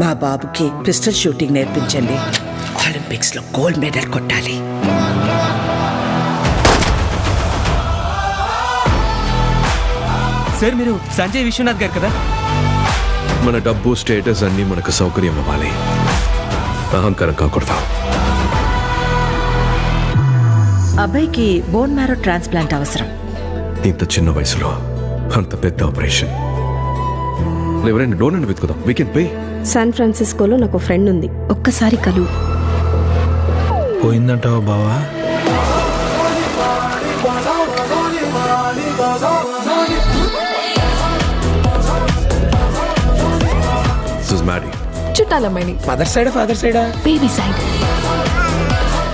మా బాబుకి pistol shooting నేర్పించండి. ఒలింపిక్స్ లో గోల్డ్ మెడల్ కొట్టాలి. సార్ మీరు సంజయ్ విశ్వనాథ్ గారు కదా? మన డబ్బు స్టేటస్ అన్నీ మనకు సౌకర్యం అవ్వాలి, అహంకారం కాకూడదు. అబ్బాయికి బోన్ మ్యారో ట్రాన్స్ప్లాంట్ అవసరం. ఇంత చిన్న వయసులో అంత పెద్ద ఆపరేషన్. ఎవరైనా డోనర్ వెతుకుదాం. We can pay. శాన్ ఫ్రాన్సిస్కోలో నాకు ఫ్రెండ్ ఉంది, ఒక్కసారి కలు. పోయిందంటావా బావా? చుట్టాలమ్మాయిని. మదర్ సైడా ఫాదర్ సైడా? Baby side.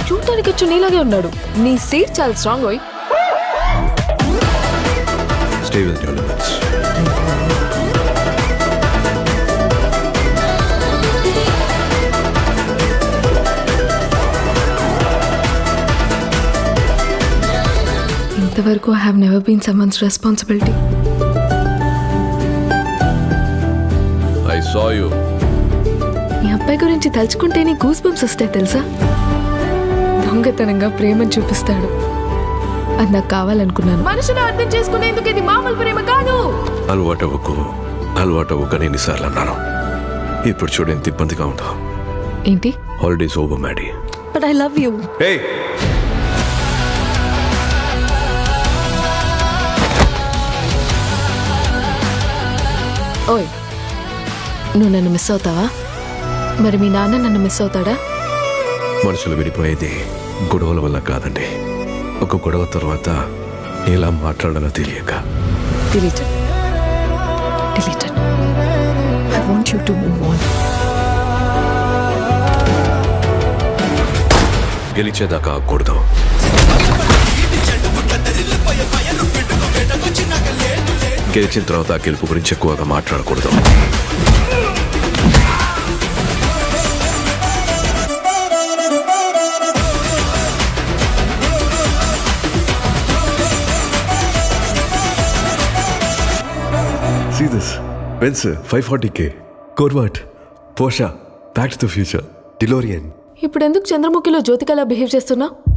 చూడటానికి వచ్చి నీలాగే ఉన్నాడు. నీ సీట్ చాలా స్ట్రాంగ్ అయ్యి. Stay with your limits. ఇంతవరకు I have never been someone's responsibility. I saw you. మీ అబ్బాయి గురించి తలుచుకుంటేనే గూస్ బంప్స్ వస్తాయి తెలుసా? దొంగతనంగా ప్రేమను చూపిస్తాడు. అది నాకు కావాలనుకున్నాను. మనుషులు అర్థం చేసుకునేందుకు ఇది మామూలు ప్రేమ కాదు. అలవాటవ్వకు అని ఎన్నిసార్లు అన్నాను. ఇప్పుడు చూడు ఎంత ఇబ్బందిగా ఉందో. ఏంటి? Holidays over Maddy. But I love you. Hey! ఓయ్, నువ్వు నన్ను మిస్ అవుతావా? మరి మీ నాన్న నన్ను మిస్ అవుతాడా? మనుషులు విడిపోయేది గొడవల వల్ల కాదండి. ఒక గొడవ తర్వాత ఎలా మాట్లాడాలో తెలియక. Deleted. I want you to move on. గెలిచేదాకా ఆగకూడదు. గెలిచిన తర్వాత ఆ గెలుపు గురించి ఎక్కువగా మాట్లాడకూడదు. See this. Benz 540K. Corvette. Porsche. Back to the Future. DeLorean. ఇప్పుడు ఎందుకు చంద్రముఖిలో జ్యోతికలా బిహేవ్ చేస్తున్నావు?